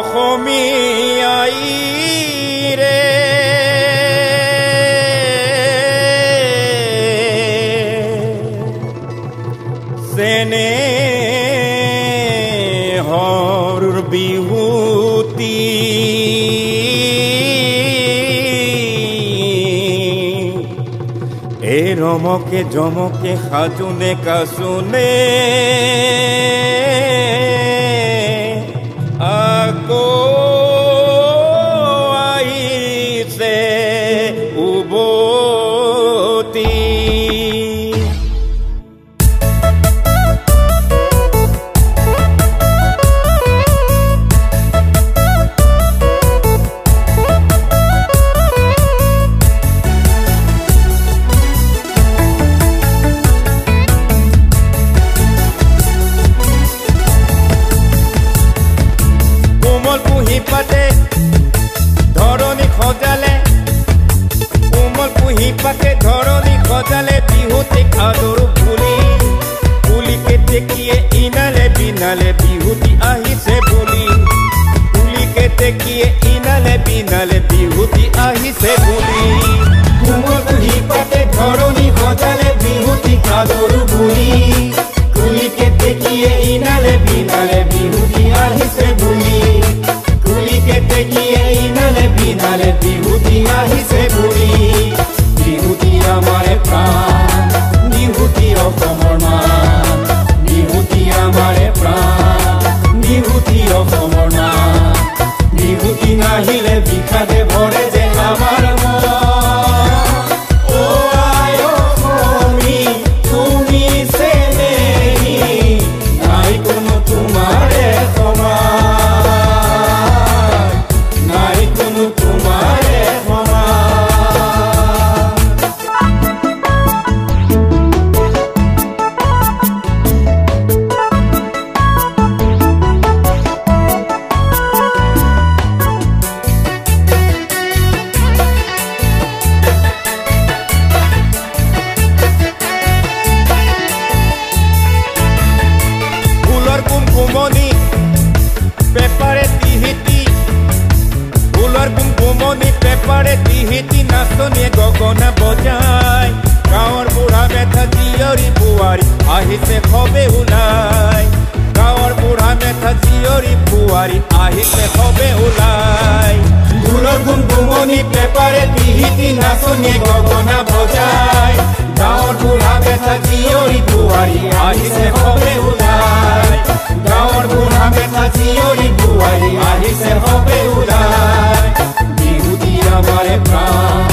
অসমীয়াই ৰে যেনে হৰ বিহুতি এ ৰমকে জমকে সাজোনে কাচোনে আকৌ আহিছে উভতি পাতে ধৰণী খজালে কোমল পুহি পাতে ধৰণী খজালে বিহুতিক আদৰো বুলি পুলিকে টেকিয়ে ইনালে বিনালে বিহুতি আহিছে বুলি পুলিকে টেকিয়ে ইনালে বিনালে বিহুতি আহিছে বুলি কোমল পুহি পাতে ধৰণী খজালে বিহুতিক আদৰো বুলি পুলিকে টেকিয়ে ইনালে বিনালে বিহুতি আহিছে বুলি বিনালে বিহুতি আহিছে বুলি বিহুতি আমাৰে প্ৰাণ বিহুতি অসমৰ মান বিহুতি আমাৰে প্ৰাণ বিহুতি অসমৰ মান বিহুতি নাহিলে বিষাদে ভৰে যে আমাৰ মন অ আই অসমী তুমি চেনেহী নাই কোনো তোমাৰে সমান কুমকুমনি পেপাৰে তিহিতি ফুলৰ কুমকুমনি পেপাৰে তিহিতি নাচনীয়ে গগনা বজায় গাঁৱৰ বুঢ়া মেথা জীয়ৰী বোৱাৰী আহিছে সবে ওলাই গাঁৱৰ বুঢ়া মেথা জীয়ৰী বোৱাৰী আহিছে সবে ওলাই ফুলৰ কুমকুমনি পেপাৰে তিহিতি নাচনীয়ে গগনা বজায় গাঁৱৰ বুঢ়া মেথা জীয়ৰী বোৱাৰী আহিছে সবে ওলাই গাঁৱৰ বুঢ়া মেথা জীয়ৰী বোৱাৰী আহিছে সবে ওলাই বিহুতি আমাৰে প্ৰাণ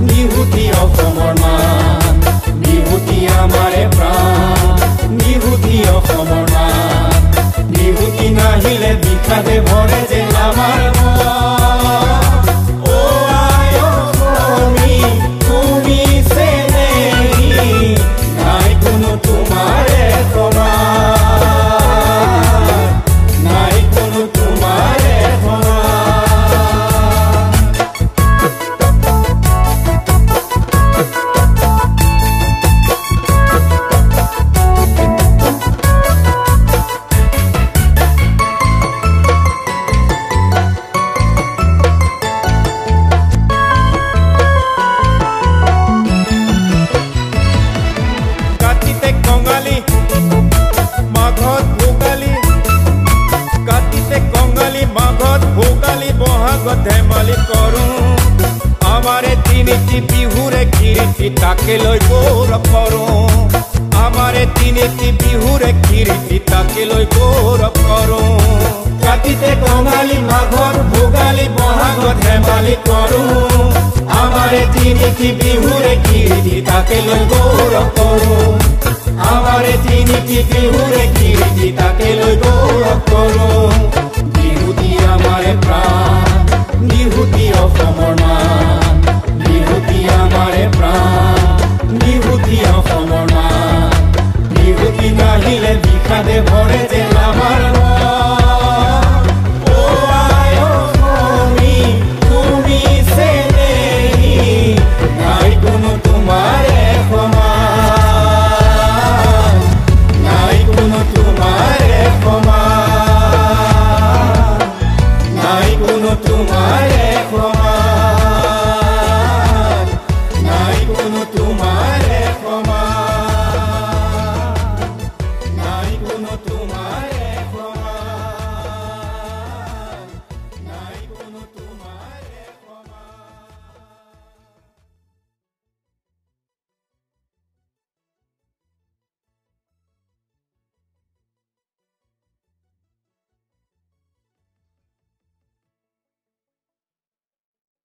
বিহুতি অসমৰ মান বিহুতি আমাৰে প্ৰাণ বিহুতি অসমৰ মান বিহুতি নাহিলে বিষাদে ভৰে যে আমাৰ মন অ আই অসমী তুমি চেনেহী নাই কোনো তোমাৰে সমান নাই কোনো তোমাৰে সমান কাটিতে কঙালী মাঘত ভোগালী কাটিতে কঙালী মাঘত ভোগালী বহাগত ধেমালি কৰোঁ আমাৰে তিনিটি বিহুৰে কীৰ্তি তাকে লৈ গৌৰৱ কৰোঁ আমাৰে তিনিটি বিহুৰে কীৰ্তি তাকে লৈ গৌৰৱ কৰোঁ কাটিতে কঙালী মাঘত ভোগালী বহাগত ধেমালি কৰোঁ আমাৰে তিনিটি বিহুৰে কীৰ্তি তাকে লৈ গৌৰৱ কৰোঁ আমাৰে তিনিটি বিহুৰে কীৰ্তি তাকে লৈ গৌৰৱ কৰোঁ বিহুতি আমাৰে প্ৰাণ বিহুতি অসমৰ মান বিহুতি আমাৰে প্ৰাণ বিহুতি অসমৰ মান বিহুতি নাহিলে বিষাদে ভৰে